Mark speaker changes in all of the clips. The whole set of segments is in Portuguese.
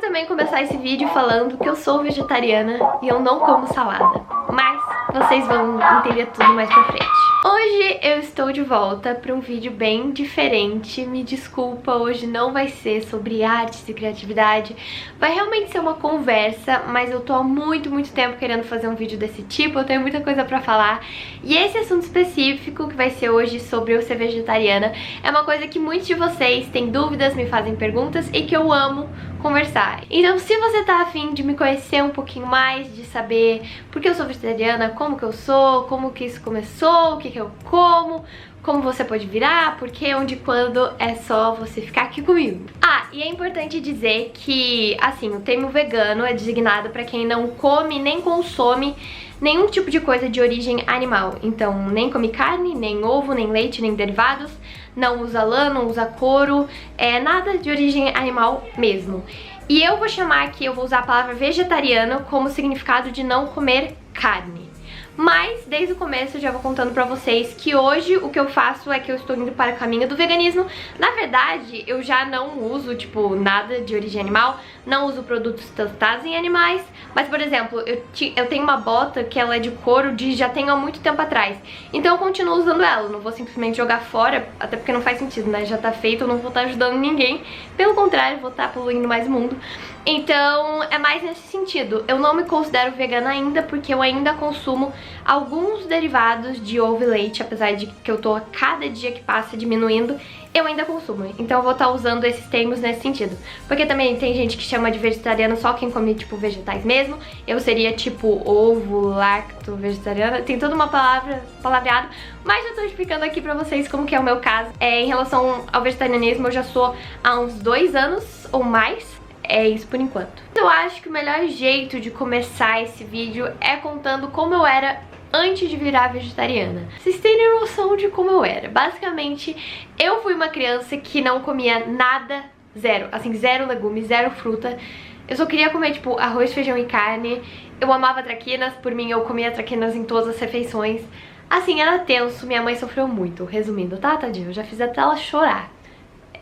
Speaker 1: também começar esse vídeo falando que eu sou vegetariana e eu não como salada, mas vocês vão entender tudo mais pra frente. Hoje eu estou de volta para um vídeo bem diferente, me desculpa, hoje não vai ser sobre artes e criatividade, vai realmente ser uma conversa, mas eu tô há muito tempo querendo fazer um vídeo desse tipo, eu tenho muita coisa pra falar, e esse assunto específico que vai ser hoje sobre eu ser vegetariana é uma coisa que muitos de vocês têm dúvidas, me fazem perguntas e que eu amo conversar. Então se você tá afim de me conhecer um pouquinho mais, de saber por que eu sou vegetariana, como que eu sou, como que isso começou, o que que eu como você pode virar, por que, onde, quando, é só você ficar aqui comigo. Ah, e é importante dizer que, assim, o termo vegano é designado pra quem não come nem consome nenhum tipo de coisa de origem animal. Então, nem come carne, nem ovo, nem leite, nem derivados, não usa lã, não usa couro, nada de origem animal mesmo. E eu vou chamar aqui, eu vou usar a palavra vegetariano como significado de não comer carne. Mas, desde o começo, eu já vou contando pra vocês que hoje o que eu faço é que eu estou indo para o caminho do veganismo. Na verdade, eu já não uso, tipo, nada de origem animal, não uso produtos testados em animais, mas, por exemplo, eu tenho uma bota que ela é de couro de já tenho há muito tempo atrás, então eu continuo usando ela, não vou simplesmente jogar fora, até porque não faz sentido, né? Já tá feito, eu não vou estar ajudando ninguém, pelo contrário, vou estar poluindo mais o mundo. Então, é mais nesse sentido. Eu não me considero vegana ainda, porque eu ainda consumo alguns derivados de ovo e leite, apesar de que eu tô a cada dia que passa diminuindo, eu ainda consumo. Então eu vou estar usando esses termos nesse sentido. Porque também tem gente que chama de vegetariano só quem come, tipo, vegetais mesmo. Eu seria, tipo, ovo, lacto, vegetariana. Tem toda uma palavreado, mas já tô explicando aqui pra vocês como que é o meu caso. Em relação ao vegetarianismo, eu já sou há uns 2 anos ou mais. É isso por enquanto. Eu acho que o melhor jeito de começar esse vídeo é contando como eu era antes de virar vegetariana. Vocês terem noção de como eu era. Basicamente, eu fui uma criança que não comia nada, zero. Assim, zero legumes, zero fruta. Eu só queria comer, tipo, arroz, feijão e carne. Eu amava traquinas, por mim eu comia traquinas em todas as refeições. Assim, era tenso, minha mãe sofreu muito. Resumindo, tá, tadinho? Eu já fiz até ela chorar.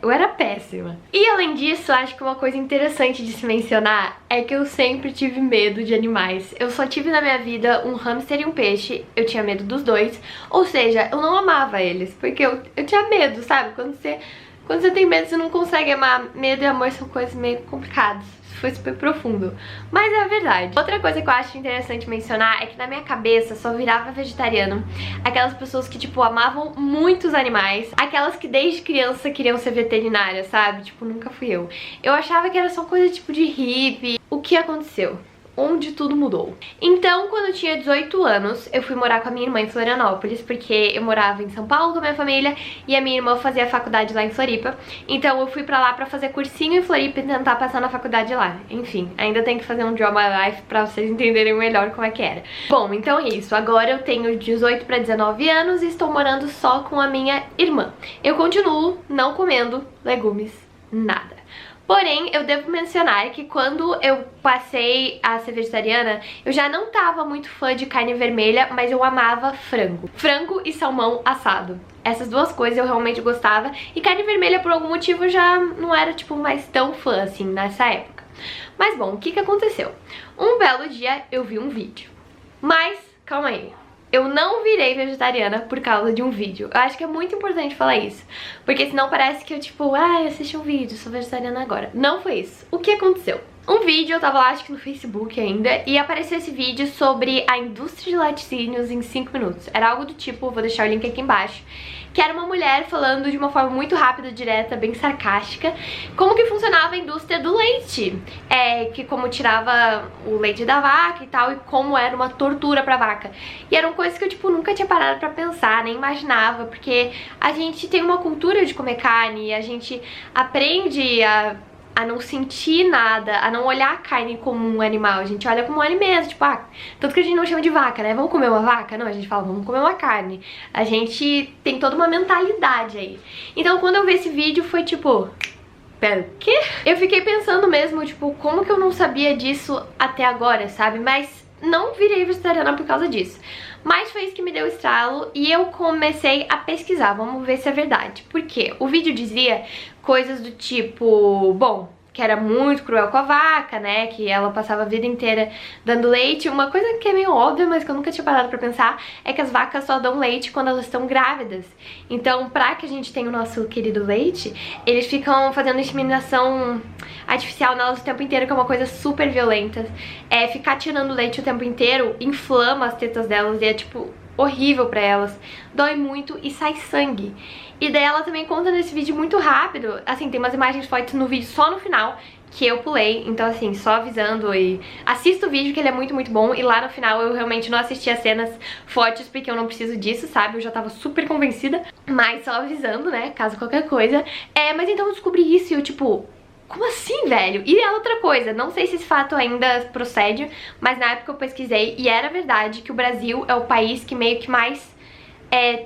Speaker 1: Eu era péssima. E além disso, acho que uma coisa interessante de se mencionar é que eu sempre tive medo de animais. Eu só tive na minha vida um hamster e um peixe, eu tinha medo dos dois. Ou seja, eu não amava eles, porque eu tinha medo, sabe? Quando você tem medo, você não consegue amar. Medo e amor são coisas meio complicadas. Foi super profundo, mas é a verdade. Outra coisa que eu acho interessante mencionar é que na minha cabeça só virava vegetariano aquelas pessoas que, tipo, amavam muitos animais, aquelas que desde criança queriam ser veterinária, sabe? Tipo, nunca fui eu. Eu achava que era só coisa tipo de hippie. O que aconteceu? Onde tudo mudou. Então, quando eu tinha 18 anos, eu fui morar com a minha irmã em Florianópolis, porque eu morava em São Paulo com a minha família e a minha irmã fazia faculdade lá em Floripa. Então eu fui pra lá pra fazer cursinho em Floripa e tentar passar na faculdade lá. Enfim, ainda tenho que fazer um Draw My Life pra vocês entenderem melhor como é que era. Bom, então é isso. Agora eu tenho 18 pra 19 anos e estou morando só com a minha irmã. Eu continuo não comendo legumes, nada. Porém, eu devo mencionar que quando eu passei a ser vegetariana, eu já não tava muito fã de carne vermelha, mas eu amava frango. Frango e salmão assado. Essas duas coisas eu realmente gostava. E carne vermelha, por algum motivo, eu já não era, tipo, mais tão fã, assim, nessa época. Mas, bom, o que que aconteceu? Um belo dia eu vi um vídeo. Mas, calma aí. Eu não virei vegetariana por causa de um vídeo. Eu acho que é muito importante falar isso. Porque senão parece que eu, tipo, assisti um vídeo, sou vegetariana agora. Não foi isso. O que aconteceu? Um vídeo, eu tava lá, acho que no Facebook ainda, e apareceu esse vídeo sobre a indústria de laticínios em 5 minutos. Era algo do tipo, vou deixar o link aqui embaixo, que era uma mulher falando de uma forma muito rápida, direta, bem sarcástica, como que funcionava a indústria do leite. Que como tirava o leite da vaca e tal, e como era uma tortura pra vaca. E eram coisas que eu, tipo, nunca tinha parado pra pensar, nem imaginava, porque a gente tem uma cultura de comer carne, a gente aprende a não sentir nada, a não olhar a carne como um animal, a gente olha como um alimento, tipo, tanto que a gente não chama de vaca, né? Vamos comer uma vaca? Não, a gente fala, vamos comer uma carne. A gente tem toda uma mentalidade aí. Então, quando eu vi esse vídeo, foi tipo, pera, o quê? Eu fiquei pensando mesmo, tipo, como que eu não sabia disso até agora, sabe? Mas não virei vegetariana por causa disso. Mas foi isso que me deu o estralo e eu comecei a pesquisar, vamos ver se é verdade. Por quê? O vídeo dizia coisas do tipo, bom, que era muito cruel com a vaca, né, que ela passava a vida inteira dando leite. Uma coisa que é meio óbvia, mas que eu nunca tinha parado pra pensar, é que as vacas só dão leite quando elas estão grávidas. Então, pra que a gente tenha o nosso querido leite, eles ficam fazendo inseminação artificial nelas o tempo inteiro, que é uma coisa super violenta. Ficar tirando leite o tempo inteiro inflama as tetas delas e é, tipo, horrível pra elas. Dói muito e sai sangue. E daí ela também conta nesse vídeo muito rápido, assim, tem umas imagens fortes no vídeo só no final, que eu pulei, então assim, só avisando, e assista o vídeo que ele é muito, muito bom, e lá no final eu realmente não assisti as cenas fortes porque eu não preciso disso, sabe, eu já tava super convencida, mas só avisando, né, caso qualquer coisa. Mas então eu descobri isso e eu, tipo, como assim, velho? E é outra coisa, não sei se esse fato ainda procede, mas na época eu pesquisei e era verdade que o Brasil é o país que meio que mais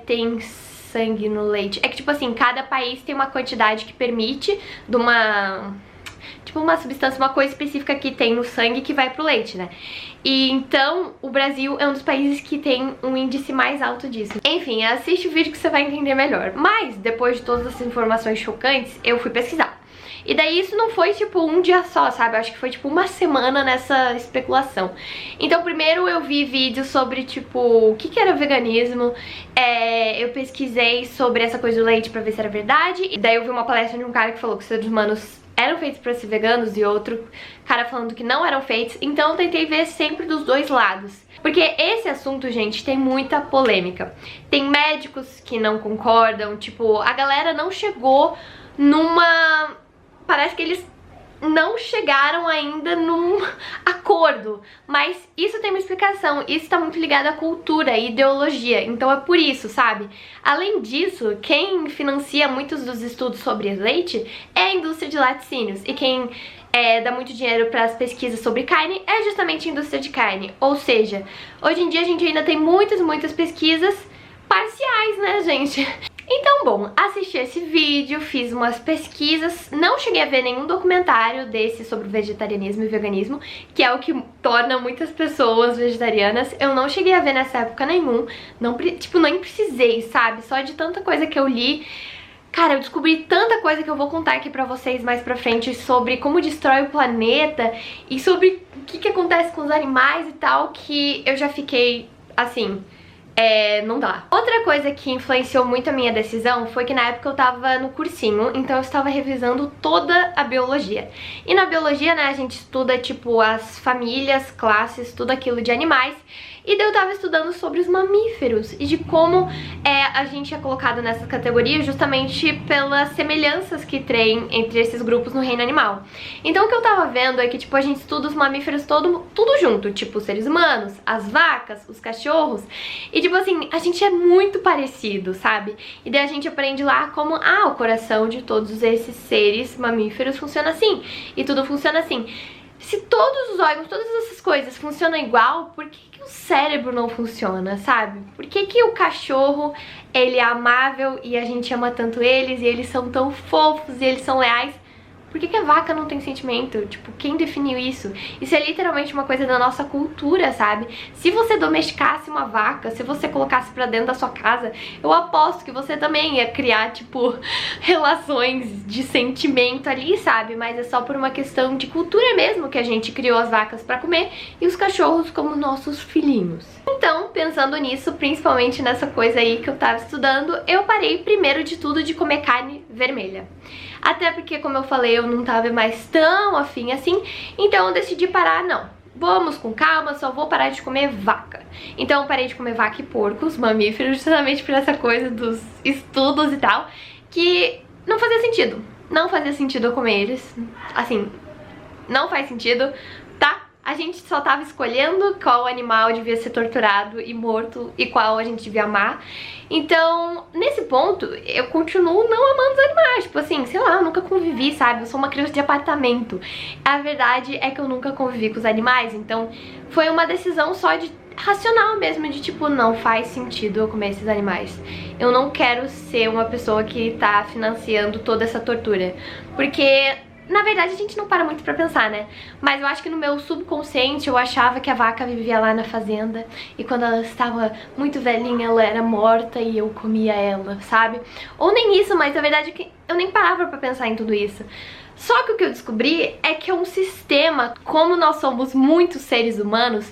Speaker 1: tem sangue no leite. É que, tipo assim, cada país tem uma quantidade que permite de uma... tipo uma substância, uma coisa específica que tem no sangue que vai pro leite, né? E então o Brasil é um dos países que tem um índice mais alto disso. Enfim, assiste o vídeo que você vai entender melhor. Mas, depois de todas essas informações chocantes, eu fui pesquisar. E daí isso não foi tipo um dia só, sabe? Eu acho que foi tipo uma semana nessa especulação. Então primeiro eu vi vídeos sobre tipo o que era veganismo. Eu pesquisei sobre essa coisa do leite pra ver se era verdade. E daí eu vi uma palestra de um cara que falou que os seres humanos eram feitos pra ser veganos e outro cara falando que não eram feitos. Então eu tentei ver sempre dos dois lados. Porque esse assunto, gente, tem muita polêmica. Tem médicos que não concordam, tipo, a galera não chegou numa... parece que eles não chegaram ainda num acordo, mas isso tem uma explicação, isso tá muito ligado à cultura e ideologia, então é por isso, sabe? Além disso, quem financia muitos dos estudos sobre leite é a indústria de laticínios, e quem dá muito dinheiro para as pesquisas sobre carne é justamente a indústria de carne, ou seja, hoje em dia a gente ainda tem muitas pesquisas parciais, né, gente? Então, bom, assisti esse vídeo, fiz umas pesquisas, não cheguei a ver nenhum documentário desse sobre vegetarianismo e veganismo, que é o que torna muitas pessoas vegetarianas. Eu não cheguei a ver nessa época nenhum, não, tipo, nem precisei, sabe? Só de tanta coisa que eu li. Cara, eu descobri tanta coisa que eu vou contar aqui pra vocês mais pra frente sobre como destrói o planeta e sobre o que acontece com os animais e tal, que eu já fiquei, assim... não dá. Outra coisa que influenciou muito a minha decisão foi que na época eu tava no cursinho, então eu estava revisando toda a biologia. E na biologia, né, a gente estuda, tipo, as famílias, classes, tudo aquilo de animais. E daí eu tava estudando sobre os mamíferos e de como a gente é colocado nessa categoria justamente pelas semelhanças que tem entre esses grupos no reino animal. Então o que eu tava vendo é que, tipo, a gente estuda os mamíferos tudo junto, tipo os seres humanos, as vacas, os cachorros, e tipo assim, a gente é muito parecido, sabe? E daí a gente aprende lá como, o coração de todos esses seres mamíferos funciona assim, e tudo funciona assim. Se todos os órgãos, todas essas coisas funcionam igual, por que o cérebro não funciona, sabe? Por que o cachorro, ele é amável e a gente ama tanto eles, e eles são tão fofos e eles são leais? Por que a vaca não tem sentimento? Tipo, quem definiu isso? Isso é literalmente uma coisa da nossa cultura, sabe? Se você domesticasse uma vaca, se você colocasse pra dentro da sua casa, eu aposto que você também ia criar, tipo, relações de sentimento ali, sabe? Mas é só por uma questão de cultura mesmo que a gente criou as vacas pra comer e os cachorros como nossos filhinhos. Então, pensando nisso, principalmente nessa coisa aí que eu tava estudando, eu parei primeiro de tudo de comer carne vermelha. Até porque, como eu falei, eu não tava mais tão afim assim, então eu decidi parar, não. Vamos com calma, só vou parar de comer vaca. Então eu parei de comer vaca e porco, os mamíferos, justamente por essa coisa dos estudos e tal, que não fazia sentido. Não fazia sentido eu comer eles, assim, não faz sentido, tá? A gente só tava escolhendo qual animal devia ser torturado e morto e qual a gente devia amar. Então, nesse ponto, eu continuo não amando os animais. Tipo assim, sei lá, eu nunca convivi, sabe? Eu sou uma criança de apartamento. A verdade é que eu nunca convivi com os animais, então foi uma decisão só de racional mesmo, de tipo, não faz sentido eu comer esses animais. Eu não quero ser uma pessoa que tá financiando toda essa tortura. Porque... na verdade a gente não para muito pra pensar, né? Mas eu acho que no meu subconsciente eu achava que a vaca vivia lá na fazenda e quando ela estava muito velhinha ela era morta e eu comia ela, sabe? Ou nem isso, mas a verdade é que eu nem parava pra pensar em tudo isso. Só que o que eu descobri é que é um sistema, como nós somos muitos seres humanos,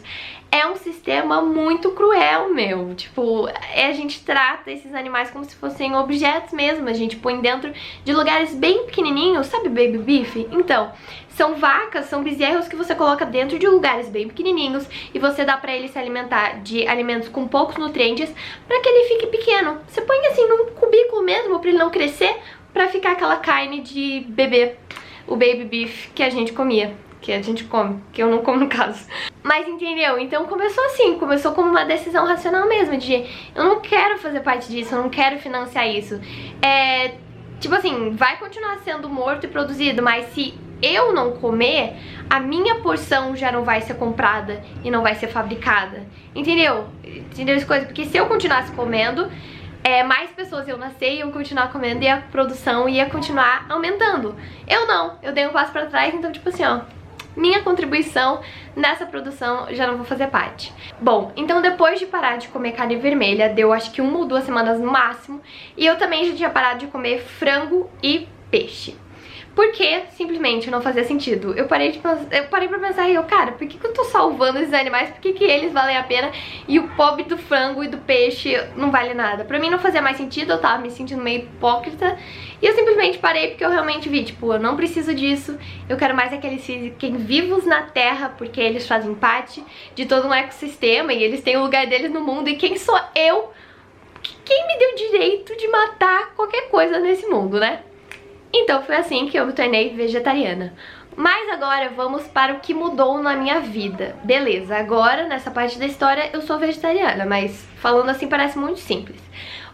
Speaker 1: é um sistema muito cruel, meu. Tipo, a gente trata esses animais como se fossem objetos mesmo. A gente põe dentro de lugares bem pequenininhos, sabe baby beef? Então, são vacas, são bezerros que você coloca dentro de lugares bem pequenininhos e você dá pra ele se alimentar de alimentos com poucos nutrientes pra que ele fique pequeno. Você põe assim num cubículo mesmo pra ele não crescer, pra ficar aquela carne de bebê, o baby beef que a gente comia. Que a gente come, que eu não como no caso. Mas entendeu? Então começou assim, começou como uma decisão racional mesmo, de eu não quero fazer parte disso, eu não quero financiar isso. Tipo assim, vai continuar sendo morto e produzido, mas se eu não comer, a minha porção já não vai ser comprada e não vai ser fabricada. Entendeu? Entendeu as coisas? Porque se eu continuasse comendo, mais pessoas iam nascer, iam continuar comendo e a produção ia continuar aumentando. Eu não, eu dei um passo pra trás, então tipo assim, ó, minha contribuição nessa produção já não vou fazer parte. Bom, então depois de parar de comer carne vermelha, deu acho que 1 ou 2 semanas no máximo, e eu também já tinha parado de comer frango e peixe. Porque simplesmente não fazia sentido. Eu parei pra pensar e eu, cara, por que eu tô salvando esses animais? Por que eles valem a pena e o pobre do frango e do peixe não vale nada? Pra mim não fazia mais sentido, eu tava me sentindo meio hipócrita. E eu simplesmente parei porque eu realmente vi, tipo, eu não preciso disso. Eu quero mais é que eles fiquem vivos na terra, porque eles fazem parte de todo um ecossistema e eles têm o lugar deles no mundo. E quem sou eu? Quem me deu direito de matar qualquer coisa nesse mundo, né? Então foi assim que eu me tornei vegetariana. Mas agora vamos para o que mudou na minha vida. Beleza, agora nessa parte da história eu sou vegetariana, mas falando assim parece muito simples.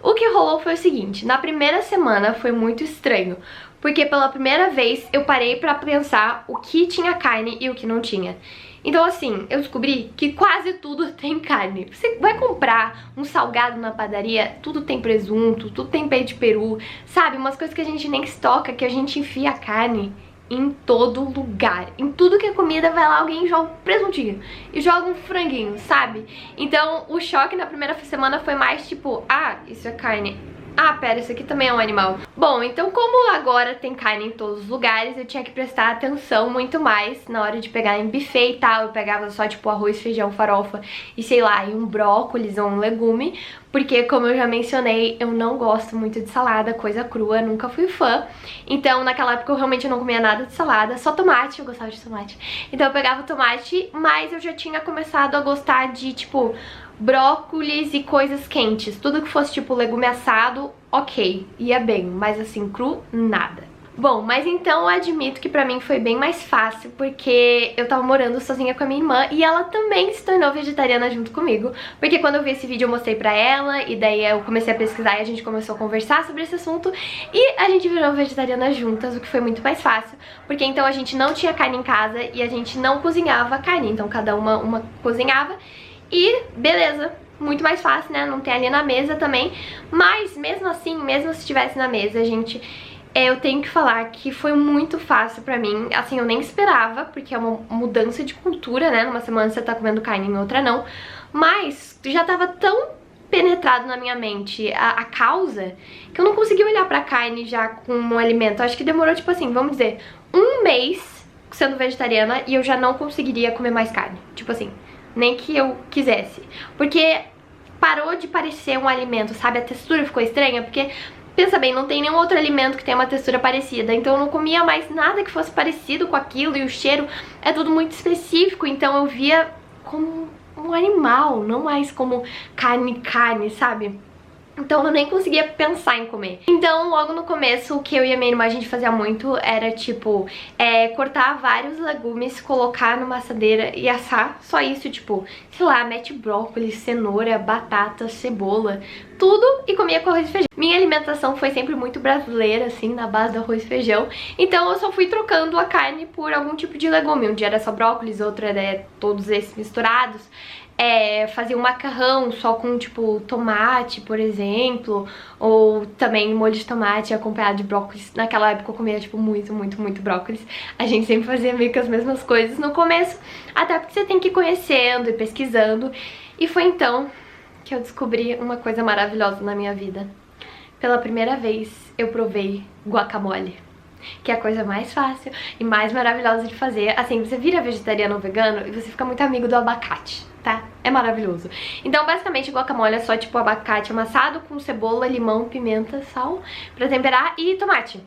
Speaker 1: O que rolou foi o seguinte, na primeira semana foi muito estranho, porque pela primeira vez eu parei pra pensar o que tinha carne e o que não tinha. Então assim, eu descobri que quase tudo tem carne. Você vai comprar um salgado na padaria, tudo tem presunto, tudo tem peito de peru, sabe? Umas coisas que a gente nem estoca, que a gente enfia a carne em todo lugar. Em tudo que é comida vai lá alguém e joga um presuntinho e joga um franguinho, sabe? Então o choque na primeira semana foi mais tipo, ah, isso é carne. Ah, pera, isso aqui também é um animal. Bom, então como agora tem carne em todos os lugares, eu tinha que prestar atenção muito mais na hora de pegar em buffet e tal. Eu pegava só tipo arroz, feijão, farofa e sei lá, e um brócolis ou um legume. Porque como eu já mencionei, eu não gosto muito de salada, coisa crua, nunca fui fã. Então naquela época eu realmente não comia nada de salada, só tomate, eu gostava de tomate. Então eu pegava tomate, mas eu já tinha começado a gostar de tipo brócolis e coisas quentes. Tudo que fosse tipo legume assado, ok, ia bem, mas assim, cru, nada. Bom, mas então eu admito que pra mim foi bem mais fácil, porque eu tava morando sozinha com a minha irmã e ela também se tornou vegetariana junto comigo, porque quando eu vi esse vídeo eu mostrei pra ela e daí eu comecei a pesquisar e a gente começou a conversar sobre esse assunto e a gente virou vegetariana juntas, o que foi muito mais fácil, porque então a gente não tinha carne em casa e a gente não cozinhava carne, então cada uma cozinhava e beleza. Muito mais fácil, né? Não tem ali na mesa também. Mas mesmo assim, mesmo se estivesse na mesa, gente, eu tenho que falar que foi muito fácil pra mim. Assim, eu nem esperava, porque é uma mudança de cultura, né? Numa semana você tá comendo carne, em outra não. Mas já tava tão penetrado na minha mente a causa, que eu não conseguia olhar pra carne já como um alimento. Acho que demorou, tipo assim, vamos dizer, 1 mês sendo vegetariana e eu já não conseguiria comer mais carne. Tipo assim, nem que eu quisesse. Porque parou de parecer um alimento, sabe? A textura ficou estranha, porque, pensa bem, não tem nenhum outro alimento que tenha uma textura parecida. Então eu não comia mais nada que fosse parecido com aquilo e o cheiro é tudo muito específico. Então eu via como um animal, não mais como carne, sabe? Então eu nem conseguia pensar em comer. Então logo no começo o que eu e a minha irmã a gente fazia muito era tipo cortar vários legumes, colocar numa assadeira e assar. Só isso, tipo, sei lá, mete brócolis, cenoura, batata, cebola, tudo e comia com arroz e feijão. Minha alimentação foi sempre muito brasileira, assim, na base do arroz e feijão. Então eu só fui trocando a carne por algum tipo de legume. Um dia era só brócolis, outro era todos esses misturados. Fazia um macarrão só com, tipo, tomate, por exemplo, ou também molho de tomate acompanhado de brócolis. Naquela época eu comia, tipo, muito brócolis. A gente sempre fazia meio que as mesmas coisas no começo, até porque você tem que ir conhecendo e pesquisando. E foi então que eu descobri uma coisa maravilhosa na minha vida. Pela primeira vez eu provei guacamole. que é a coisa mais fácil e mais maravilhosa de fazer. Assim, você vira vegetariano ou vegano e você fica muito amigo do abacate, tá? É maravilhoso. Então, basicamente, guacamole é só tipo abacate amassado com cebola, limão, pimenta, sal pra temperar e tomate.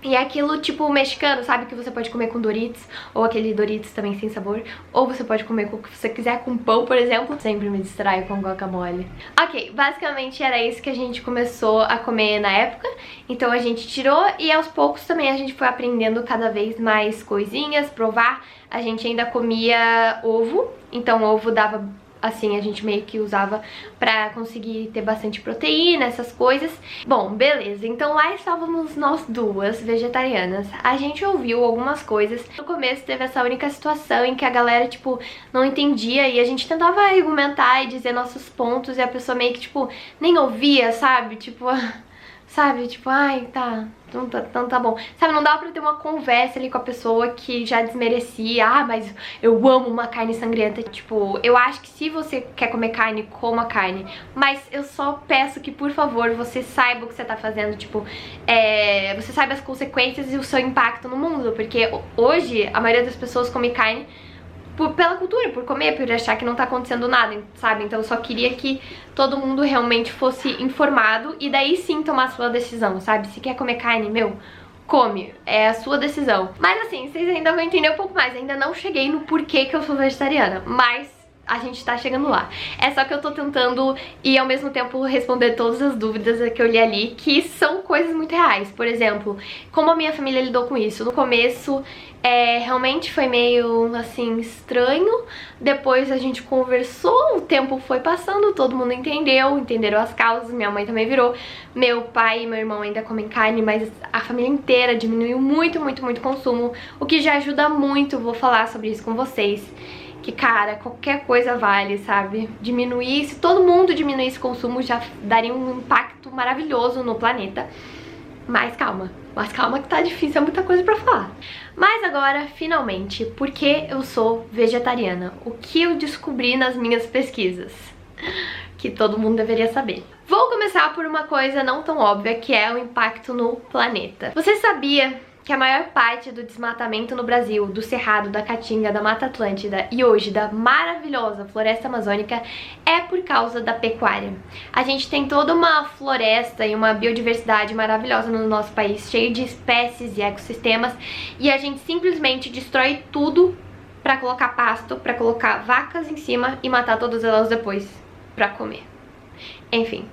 Speaker 1: E é aquilo tipo mexicano, sabe? Que você pode comer com Doritos, ou aquele Doritos também sem sabor, ou você pode comer com o que você quiser, com pão, por exemplo. Sempre me distraio com guacamole. Ok, basicamente era isso que a gente começou a comer na época. Então a gente tirou e aos poucos também a gente foi aprendendo cada vez mais coisinhas, provar. A gente ainda comia ovo, então o ovo dava... Assim, a gente meio que usava pra conseguir ter bastante proteína, essas coisas. Bom, beleza. Então lá estávamos nós duas, vegetarianas. A gente ouviu algumas coisas. No começo teve essa única situação em que a galera, tipo, não entendia. E a gente tentava argumentar e dizer nossos pontos. E a pessoa meio que, tipo, nem ouvia, sabe? Tipo... Sabe, tipo, ai, tá, então tá bom. Sabe, não dá pra ter uma conversa ali com a pessoa que já desmerecia. Ah, mas eu amo uma carne sangrenta. Tipo, eu acho que se você quer comer carne, coma carne. Mas eu só peço que, por favor, você saiba o que você tá fazendo. Tipo, você saiba as consequências e o seu impacto no mundo. Porque hoje, a maioria das pessoas come carne pela cultura, por comer, por achar que não tá acontecendo nada, sabe? Então eu só queria que todo mundo realmente fosse informado e daí sim tomar a sua decisão, sabe? Se quer comer carne, meu, come, é a sua decisão. Mas assim, vocês ainda vão entender um pouco mais, ainda não cheguei no porquê que eu sou vegetariana, mas a gente tá chegando lá. É só que eu tô tentando e ao mesmo tempo responder todas as dúvidas que eu li ali, que são coisas muito reais. Por exemplo, como a minha família lidou com isso. No começo, realmente foi meio, assim, estranho. Depois a gente conversou, o tempo foi passando, todo mundo entenderam as causas. Minha mãe também virou. Meu pai e meu irmão ainda comem carne, mas a família inteira diminuiu muito o consumo, o que já ajuda muito. Vou falar sobre isso com vocês. Que, cara, qualquer coisa vale, sabe? Diminuir, se todo mundo diminuísse o consumo, já daria um impacto maravilhoso no planeta. Mas calma que tá difícil, é muita coisa pra falar. Mas agora, finalmente, por que eu sou vegetariana? O que eu descobri nas minhas pesquisas? Que todo mundo deveria saber. Vou começar por uma coisa não tão óbvia, que é o impacto no planeta. Você sabia que a maior parte do desmatamento no Brasil, do Cerrado, da Caatinga, da Mata Atlântida e hoje da maravilhosa Floresta Amazônica é por causa da pecuária? A gente tem toda uma floresta e uma biodiversidade maravilhosa no nosso país, cheio de espécies e ecossistemas, e a gente simplesmente destrói tudo pra colocar pasto, pra colocar vacas em cima e matar todas elas depois pra comer. Enfim,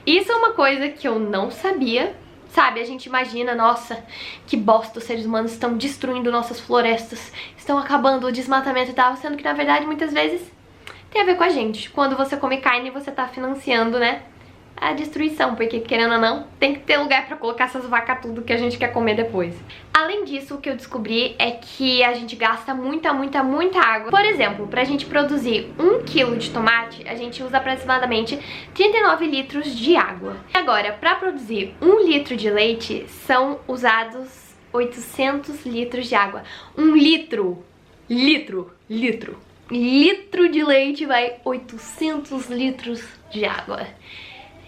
Speaker 1: isso é uma coisa que eu não sabia. Sabe, a gente imagina, nossa, que bosta, os seres humanos estão destruindo nossas florestas, estão acabando o desmatamento e tal, sendo que na verdade muitas vezes tem a ver com a gente. Quando você come carne, você tá financiando, né, a destruição, porque querendo ou não, tem que ter lugar pra colocar essas vacas tudo que a gente quer comer depois. Além disso, o que eu descobri é que a gente gasta muita água. Por exemplo, pra gente produzir 1 kg de tomate, a gente usa aproximadamente 39 litros de água. Agora, pra produzir 1 litro de leite, são usados 800 litros de água. 1 litro de leite vai 800 litros de água.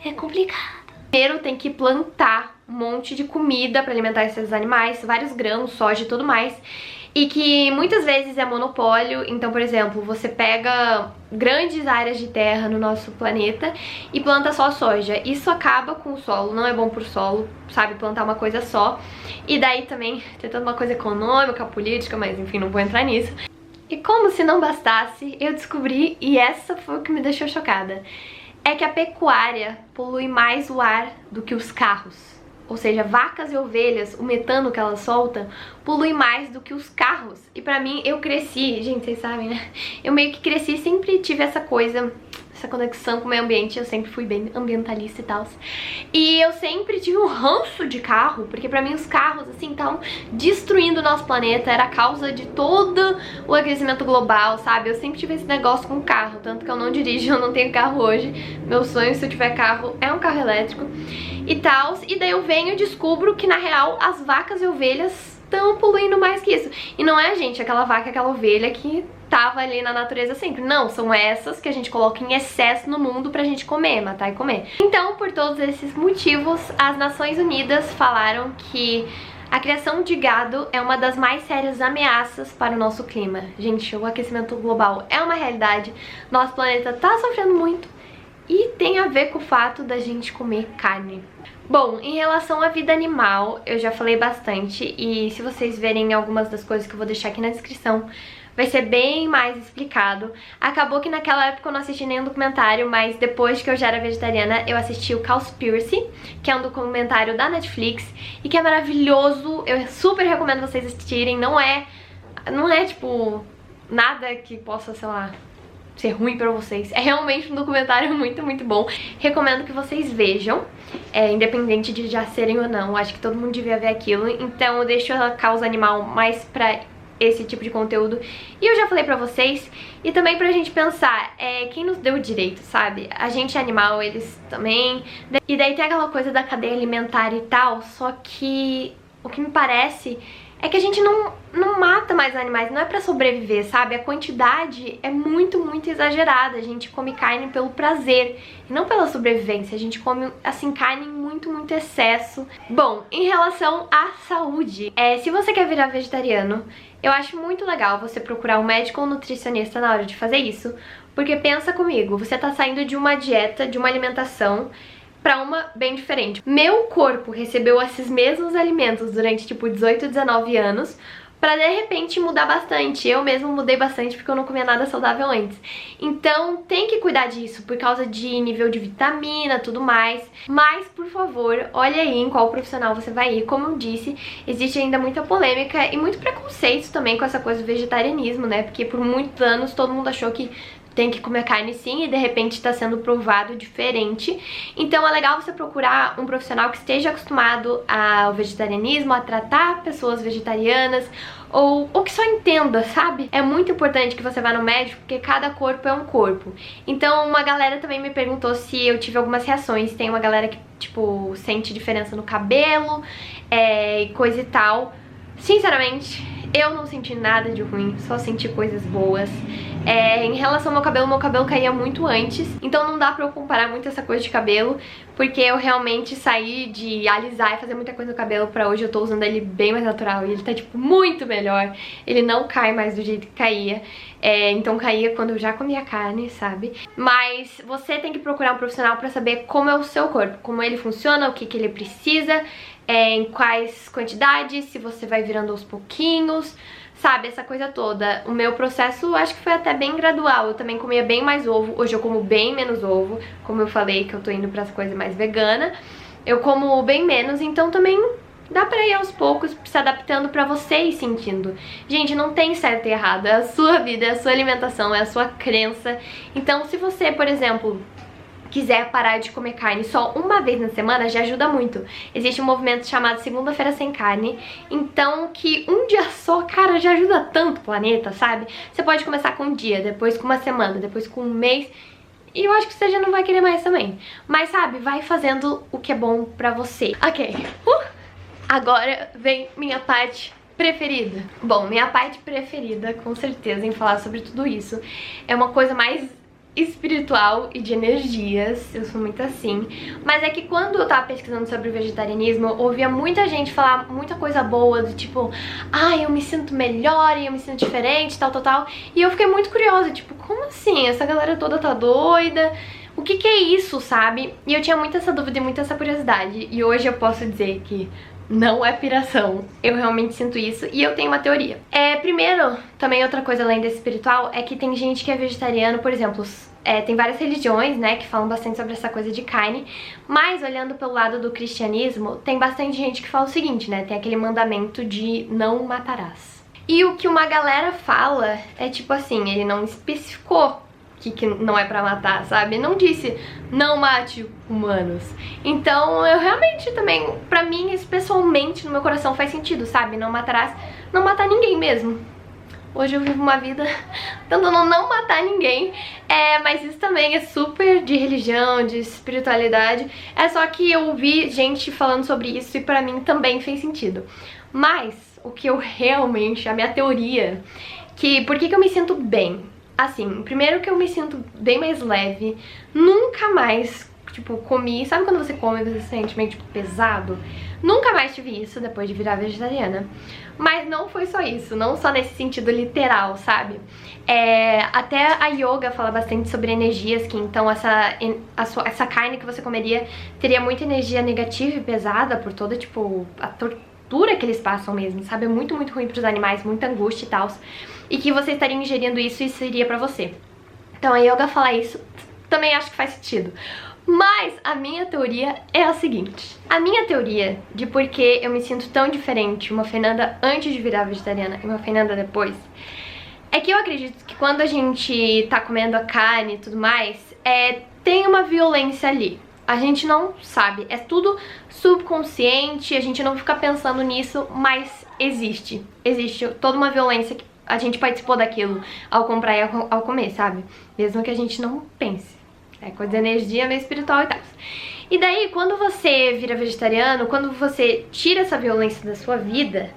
Speaker 1: É complicado. Primeiro tem que plantar um monte de comida para alimentar esses animais, vários grãos, soja e tudo mais, e que muitas vezes é monopólio. Então, por exemplo, você pega grandes áreas de terra no nosso planeta e planta só soja. Isso acaba com o solo, não é bom pro solo, sabe, plantar uma coisa só. E daí também tem toda uma coisa econômica, política, mas enfim, não vou entrar nisso. E como se não bastasse, eu descobri, e essa foi o que me deixou chocada, é que a pecuária polui mais o ar do que os carros. Ou seja, vacas e ovelhas, o metano que elas soltam, polui mais do que os carros. E pra mim, eu cresci, gente, vocês sabem, né? Eu meio que cresci, sempre tive essa coisa, essa conexão com o meio ambiente, eu sempre fui bem ambientalista e tal. E eu sempre tive um ranço de carro, porque pra mim os carros, assim, estavam destruindo o nosso planeta, era a causa de todo o aquecimento global, sabe? Eu sempre tive esse negócio com carro, tanto que eu não dirijo, eu não tenho carro hoje. Meu sonho, se eu tiver carro, é um carro elétrico e tal. E daí eu venho e descubro que, na real, as vacas e ovelhas estão poluindo mais que isso. E não é, gente, aquela vaca, aquela ovelha que tava ali na natureza sempre. Não, são essas que a gente coloca em excesso no mundo pra gente comer, matar e comer. Então, por todos esses motivos, as Nações Unidas falaram que A criação de gado é uma das mais sérias ameaças para o nosso clima. Gente, o aquecimento global é uma realidade, nosso planeta tá sofrendo muito e tem a ver com o fato da gente comer carne. Bom, em relação à vida animal, eu já falei bastante e se vocês verem algumas das coisas que eu vou deixar aqui na descrição, vai ser bem mais explicado. Acabou que naquela época eu não assisti nenhum documentário, mas depois que eu já era vegetariana, eu assisti o Cowspiracy, que é um documentário da Netflix e que é maravilhoso. Eu super recomendo vocês assistirem. Não é tipo nada que possa, sei lá, ser ruim pra vocês. É realmente um documentário muito, muito bom. Recomendo que vocês vejam, independente de já serem ou não. Acho que todo mundo devia ver aquilo. Então eu deixo a causa animal mais pra esse tipo de conteúdo. E eu já falei pra vocês. E também pra gente pensar, quem nos deu o direito, sabe? A gente é animal, eles também. E daí tem aquela coisa da cadeia alimentar e tal. Só que o que me parece é que a gente não mata mais animais, não é pra sobreviver, sabe? A quantidade é muito, muito exagerada. A gente come carne pelo prazer e não pela sobrevivência. A gente come, assim, carne em muito, muito excesso. Bom, em relação à saúde, se você quer virar vegetariano, eu acho muito legal você procurar um médico ou um nutricionista na hora de fazer isso, porque pensa comigo, você tá saindo de uma dieta, de uma alimentação pra uma bem diferente. Meu corpo recebeu esses mesmos alimentos durante tipo 18, 19 anos pra de repente mudar bastante. Eu mesmo mudei bastante porque eu não comia nada saudável antes. Então tem que cuidar disso por causa de nível de vitamina, tudo mais. Mas, por favor, olha aí em qual profissional você vai ir. Como eu disse, existe ainda muita polêmica e muito preconceito também com essa coisa do vegetarianismo, né? Porque por muitos anos todo mundo achou que tem que comer carne sim e de repente está sendo provado diferente. Então é legal você procurar um profissional que esteja acostumado ao vegetarianismo, a tratar pessoas vegetarianas ou que só entenda, sabe? É muito importante que você vá no médico porque cada corpo é um corpo. Então uma galera também me perguntou se eu tive algumas reações. Tem uma galera que, tipo, sente diferença no cabelo e coisa e tal. Sinceramente, eu não senti nada de ruim, só senti coisas boas. Em relação ao meu cabelo caía muito antes, então não dá pra eu comparar muito essa coisa de cabelo, porque eu realmente saí de alisar e fazer muita coisa no cabelo pra hoje eu tô usando ele bem mais natural e ele tá, tipo, muito melhor. Ele não cai mais do jeito que caía, então caía quando eu já comia carne, sabe? Mas você tem que procurar um profissional pra saber como é o seu corpo, como ele funciona, o que ele precisa, em quais quantidades, se você vai virando aos pouquinhos, sabe, essa coisa toda. O meu processo acho que foi até bem gradual. Eu também comia bem mais ovo, hoje eu como bem menos ovo. Como eu falei que eu tô indo pras coisas mais veganas, eu como bem menos, então também dá pra ir aos poucos, se adaptando pra você ir sentindo. Gente, não tem certo e errado, é a sua vida, é a sua alimentação, é a sua crença. Então se você, por exemplo, quiser parar de comer carne só uma vez na semana, já ajuda muito. Existe um movimento chamado Segunda-feira Sem Carne, então que um dia só, cara, já ajuda tanto o planeta, sabe? Você pode começar com um dia, depois com uma semana, depois com um mês, e eu acho que você já não vai querer mais também. Mas, sabe, vai fazendo o que é bom pra você. Ok, agora vem minha parte preferida. Bom, minha parte preferida, com certeza, em falar sobre tudo isso, é uma coisa mais espiritual e de energias, eu sou muito assim. Mas é que quando eu tava pesquisando sobre o vegetarianismo, eu ouvia muita gente falar muita coisa boa, do tipo, eu me sinto melhor e eu me sinto diferente, tal, tal, tal. E eu fiquei muito curiosa, tipo, como assim? Essa galera toda tá doida? O que é isso, sabe? E eu tinha muita essa dúvida e muita essa curiosidade. E hoje eu posso dizer que não é piração, eu realmente sinto isso e eu tenho uma teoria. Primeiro, também outra coisa além desse espiritual é que tem gente que é vegetariano, por exemplo, tem várias religiões, né, que falam bastante sobre essa coisa de carne, mas olhando pelo lado do cristianismo, tem bastante gente que fala o seguinte, né, tem aquele mandamento de não matarás. E o que uma galera fala é tipo assim, ele não especificou que não é pra matar, sabe? Não disse, não mate humanos. Então eu realmente também, pra mim, isso pessoalmente no meu coração faz sentido, sabe? Não matarás, não matar ninguém mesmo. Hoje eu vivo uma vida tentando não matar ninguém, mas isso também é super de religião, de espiritualidade. É só que eu ouvi gente falando sobre isso e pra mim também fez sentido. Mas o que eu realmente, a minha teoria, por que eu me sinto bem? Assim, primeiro que eu me sinto bem mais leve, nunca mais tipo, comi... Sabe quando você come e você se sente meio, tipo, pesado? Nunca mais tive isso depois de virar vegetariana. Mas não foi só isso, não só nesse sentido literal, sabe? Até a yoga fala bastante sobre energias, que então essa carne que você comeria teria muita energia negativa e pesada por toda, tipo, a tortura que eles passam mesmo, sabe? É muito, muito ruim pros animais, muita angústia e tal. E que você estaria ingerindo isso e isso iria pra você. Então a yoga fala isso, também acho que faz sentido. Mas a minha teoria é a seguinte. A minha teoria de por que eu me sinto tão diferente, uma Fernanda antes de virar vegetariana e uma Fernanda depois, é que eu acredito que quando a gente tá comendo a carne e tudo mais, tem uma violência ali. A gente não sabe, é tudo subconsciente, a gente não fica pensando nisso, mas existe. Existe toda uma violência que a gente participou daquilo ao comprar e ao comer, sabe? Mesmo que a gente não pense. É coisa de energia meio espiritual e tal. E daí, quando você vira vegetariano, quando você tira essa violência da sua vida,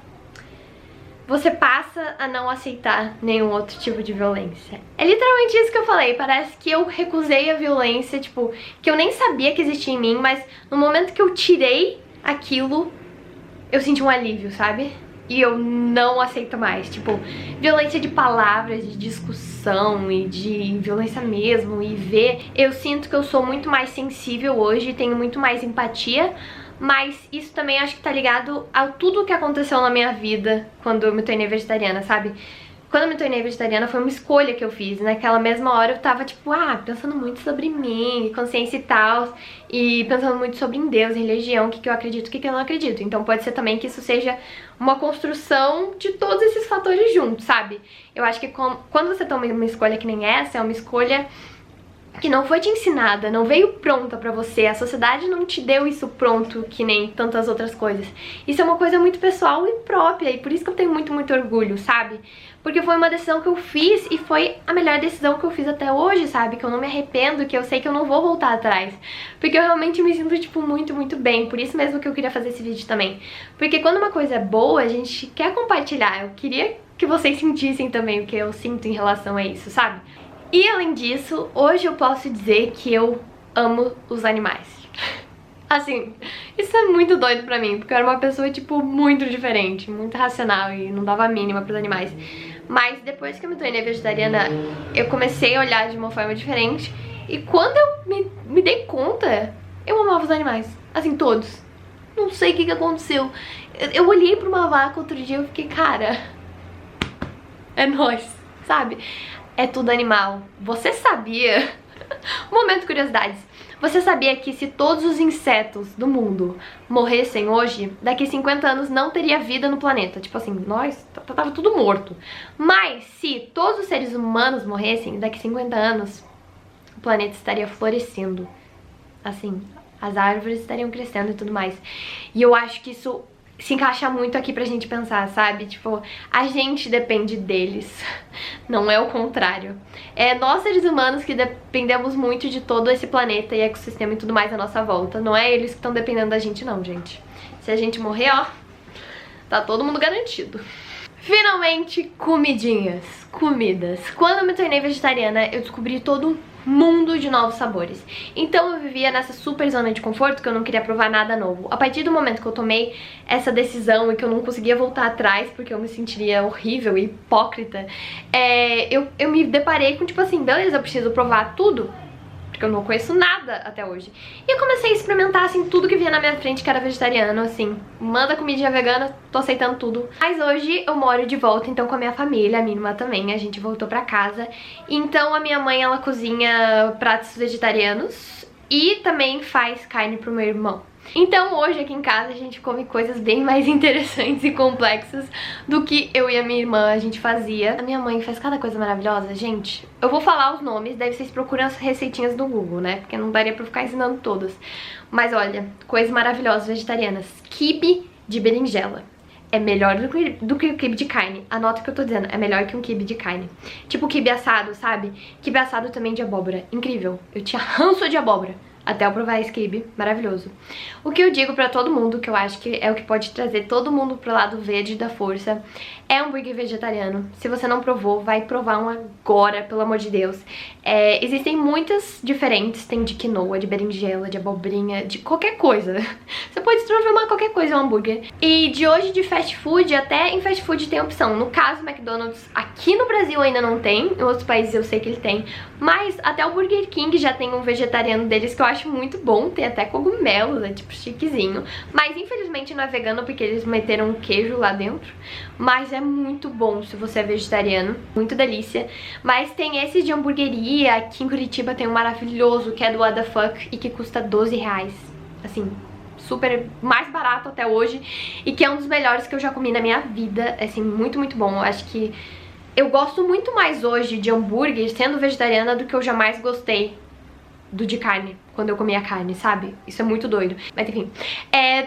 Speaker 1: você passa a não aceitar nenhum outro tipo de violência. É literalmente isso que eu falei. Parece que eu recusei a violência, tipo, que eu nem sabia que existia em mim, mas no momento que eu tirei aquilo, eu senti um alívio, sabe? E eu não aceito mais, tipo, violência de palavras, de discussão e de violência mesmo, eu sinto que eu sou muito mais sensível hoje, tenho muito mais empatia, mas isso também acho que tá ligado a tudo que aconteceu na minha vida quando eu me tornei vegetariana, sabe? Quando eu me tornei vegetariana foi uma escolha que eu fiz. Naquela mesma hora eu tava tipo, pensando muito sobre mim, consciência e tal, e pensando muito sobre em Deus, religião, o que eu acredito, o que eu não acredito. Então pode ser também que isso seja uma construção de todos esses fatores juntos, sabe? Eu acho que quando você toma uma escolha que nem essa, é uma escolha que não foi te ensinada, não veio pronta pra você, a sociedade não te deu isso pronto que nem tantas outras coisas. Isso é uma coisa muito pessoal e própria, e por isso que eu tenho muito, muito orgulho, sabe? Porque foi uma decisão que eu fiz e foi a melhor decisão que eu fiz até hoje, sabe? Que eu não me arrependo, que eu sei que eu não vou voltar atrás. Porque eu realmente me sinto, tipo, muito, muito bem. Por isso mesmo que eu queria fazer esse vídeo também. Porque quando uma coisa é boa, a gente quer compartilhar. Eu queria que vocês sentissem também o que eu sinto em relação a isso, sabe? E além disso, hoje eu posso dizer que eu amo os animais. Assim, isso é muito doido pra mim, porque eu era uma pessoa, tipo, muito diferente, muito racional e não dava a mínima pros animais. Mas depois que eu me tornei vegetariana, eu comecei a olhar de uma forma diferente. E quando eu me dei conta, eu amava os animais. Assim, todos. Não sei o que aconteceu. Eu olhei pra uma vaca outro dia e eu fiquei, cara, é nóis, sabe? É tudo animal. Você sabia? Momento de curiosidades. Você sabia que se todos os insetos do mundo morressem hoje, daqui 50 anos não teria vida no planeta? Tipo assim, nós tava tudo morto. Mas se todos os seres humanos morressem, daqui 50 anos o planeta estaria florescendo. Assim, as árvores estariam crescendo e tudo mais. E eu acho que isso se encaixa muito aqui pra gente pensar, sabe? Tipo, a gente depende deles, não é o contrário. É nós, seres humanos, que dependemos muito de todo esse planeta e ecossistema e tudo mais à nossa volta. Não é eles que estão dependendo da gente não, gente. Se a gente morrer, ó, tá todo mundo garantido. Finalmente, comidinhas, comidas. Quando eu me tornei vegetariana, eu descobri todo um mundo de novos sabores. Então eu vivia nessa super zona de conforto que eu não queria provar nada novo. A partir do momento que eu tomei essa decisão e que eu não conseguia voltar atrás porque eu me sentiria horrível e hipócrita, eu me deparei com tipo assim, beleza, eu preciso provar tudo, porque eu não conheço nada até hoje. E eu comecei a experimentar, assim, tudo que vinha na minha frente que era vegetariano, assim. Manda comidinha vegana, tô aceitando tudo. Mas hoje eu moro de volta, então, com a minha família, a minha irmã também, a gente voltou pra casa. Então a minha mãe, ela cozinha pratos vegetarianos e também faz carne pro meu irmão. Então hoje aqui em casa a gente come coisas bem mais interessantes e complexas do que eu e a minha irmã a gente fazia. A minha mãe faz cada coisa maravilhosa, gente. Eu vou falar os nomes, daí vocês procuram as receitinhas no Google, né? Porque não daria pra eu ficar ensinando todas. Mas olha, coisas maravilhosas vegetarianas. Quibe de berinjela. É melhor do que o quibe de carne. Anota o que eu tô dizendo, é melhor que um quibe de carne. Tipo quibe assado, sabe? Quibe assado também de abóbora. Incrível. Eu tinha ranço de abóbora. até eu provar esse quibe, maravilhoso. O que eu digo pra todo mundo, que eu acho que é o que pode trazer todo mundo pro lado verde da força, é hambúrguer vegetariano. Se você não provou, vai provar um agora, pelo amor de Deus. Existem muitas diferentes, tem de quinoa, de berinjela, de abobrinha, de qualquer coisa. Você pode transformar qualquer coisa em um hambúrguer. E de hoje de fast food, até em fast food tem opção. No caso, McDonald's aqui no Brasil ainda não tem, em outros países eu sei que ele tem, mas até o Burger King já tem um vegetariano deles que eu acho muito bom, tem até cogumelos, é tipo chiquezinho. Mas infelizmente não é vegano porque eles meteram um queijo lá dentro, mas é muito bom se você é vegetariano, muito delícia. Mas tem esse de hamburgueria, aqui em Curitiba tem um maravilhoso que é do What the Fuck e que custa R$12, assim, super mais barato até hoje e que é um dos melhores que eu já comi na minha vida, assim, muito, muito bom. Eu acho que eu gosto muito mais hoje de hambúrguer sendo vegetariana do que eu jamais gostei do de carne, quando eu comia carne, sabe? Isso é muito doido. Mas enfim,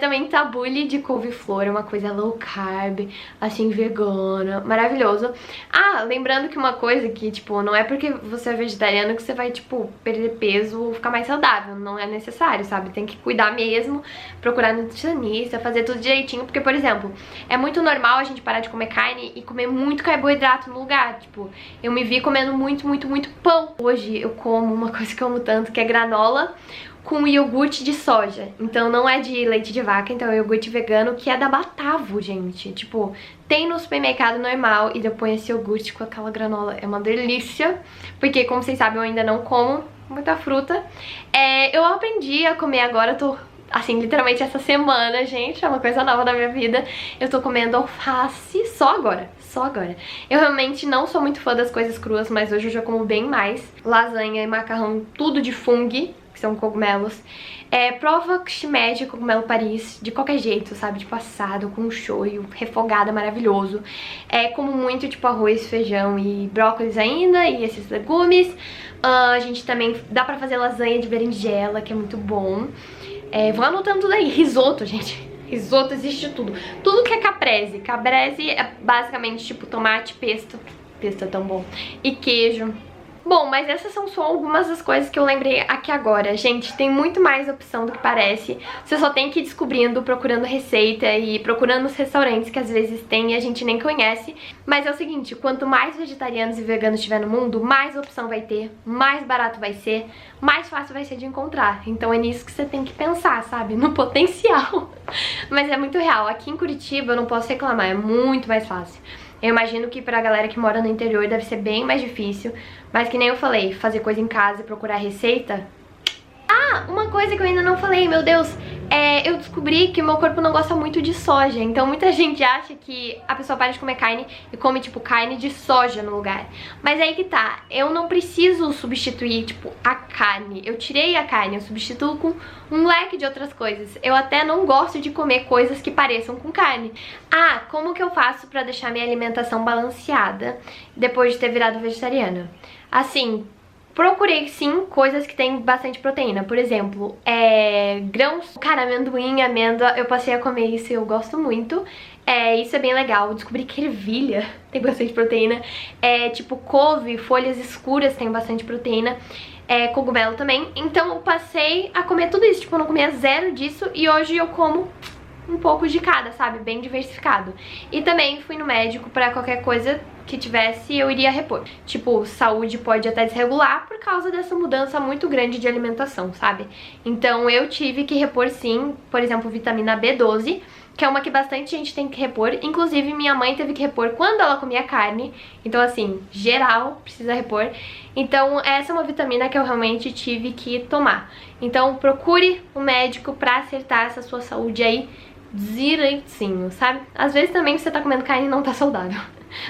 Speaker 1: também tabule de couve-flor, é uma coisa low carb, assim, vegana, maravilhoso. Ah, lembrando que uma coisa que, tipo, não é porque você é vegetariano que você vai, tipo, perder peso ou ficar mais saudável, não é necessário, sabe? Tem que cuidar mesmo, procurar nutricionista, fazer tudo direitinho, porque, por exemplo, é muito normal a gente parar de comer carne e comer muito carboidrato no lugar, tipo, eu me vi comendo muito, muito, muito pão. Hoje eu como uma coisa que eu amo tanto, que é granola com iogurte de soja. Então não é de leite de vaca, então é iogurte vegano, que é da Batavo, gente. Tipo, tem no supermercado normal e eu ponho esse iogurte com aquela granola. É uma delícia, porque como vocês sabem eu ainda não como muita fruta. Eu aprendi a comer agora, eu tô... assim, literalmente essa semana, gente, é uma coisa nova na minha vida. Eu tô comendo alface só agora, só agora. Eu realmente não sou muito fã das coisas cruas, mas hoje eu já como bem mais. Lasanha e macarrão, tudo de fungo, que são cogumelos. Prova shimeji de cogumelo Paris, de qualquer jeito, sabe? Tipo assado, com shoyu, refogada, maravilhoso. Como muito, tipo arroz, feijão e brócolis ainda, e esses legumes. A gente também dá pra fazer lasanha de berinjela, que é muito bom. Vou anotando tudo aí. Risoto, gente. Risoto existe de tudo. Tudo que é caprese. Caprese é basicamente tipo tomate, pesto. Pesto é tão bom. E queijo. Bom, mas essas são só algumas das coisas que eu lembrei aqui agora. Gente, tem muito mais opção do que parece. Você só tem que ir descobrindo, procurando receita e procurando nos restaurantes que às vezes tem e a gente nem conhece. Mas é o seguinte, quanto mais vegetarianos e veganos tiver no mundo, mais opção vai ter, mais barato vai ser, mais fácil vai ser de encontrar. Então é nisso que você tem que pensar, sabe? No potencial. Mas é muito real. Aqui em Curitiba eu não posso reclamar, é muito mais fácil. Eu imagino que pra galera que mora no interior deve ser bem mais difícil, mas que nem eu falei, fazer coisa em casa e procurar receita... Ah, uma coisa que eu ainda não falei, meu Deus, eu descobri que o meu corpo não gosta muito de soja, então muita gente acha que a pessoa para de comer carne e come, tipo, carne de soja no lugar. Mas aí que tá, eu não preciso substituir, tipo, a carne, eu tirei a carne, eu substituo com um leque de outras coisas. Eu até não gosto de comer coisas que pareçam com carne. Ah, como que eu faço pra deixar minha alimentação balanceada depois de ter virado vegetariana? Assim... Procurei, sim, coisas que tem bastante proteína. Por exemplo, grãos, cara, amendoim, amêndoa, eu passei a comer isso e eu gosto muito. Isso é bem legal. Descobri que ervilha tem bastante proteína. Tipo, couve, folhas escuras tem bastante proteína. Cogumelo também. Então eu passei a comer tudo isso. Tipo, eu não comia zero disso e hoje eu como um pouco de cada, sabe? Bem diversificado. E também fui no médico pra qualquer coisa que tivesse, eu iria repor. Tipo, saúde pode até desregular por causa dessa mudança muito grande de alimentação, sabe? Então eu tive que repor sim, por exemplo, vitamina B12, que é uma que bastante gente tem que repor. Inclusive minha mãe teve que repor quando ela comia carne. Então assim, geral precisa repor. Então essa é uma vitamina que eu realmente tive que tomar. Então procure um médico pra acertar essa sua saúde aí direitinho, sabe? Às vezes também você tá comendo carne e não tá saudável.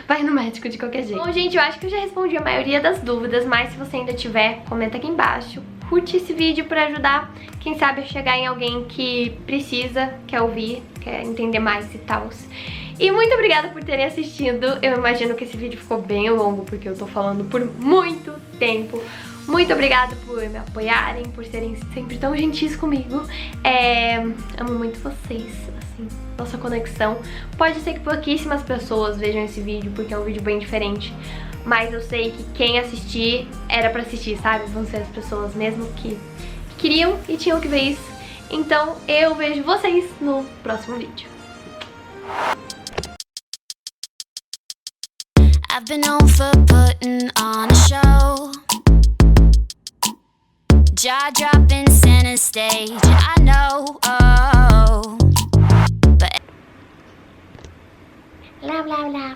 Speaker 1: Vai no médico de qualquer jeito. Bom, gente, eu acho que eu já respondi a maioria das dúvidas, mas se você ainda tiver, comenta aqui embaixo. Curte esse vídeo pra ajudar, quem sabe, a chegar em alguém que precisa, quer ouvir, quer entender mais e tal. E muito obrigada por terem assistido. Eu imagino que esse vídeo ficou bem longo, porque eu tô falando por muito tempo. Muito obrigada por me apoiarem, por serem sempre tão gentis comigo. Amo muito vocês, assim, nossa conexão. Pode ser que pouquíssimas pessoas vejam esse vídeo, porque é um vídeo bem diferente. Mas eu sei que quem assistir, era pra assistir, sabe? Vão ser as pessoas mesmo que queriam e tinham que ver isso. Então eu vejo vocês no próximo vídeo.
Speaker 2: I've been known for putting on a show, jaw-dropping center stage, I know, oh, but
Speaker 1: Blá blá blá.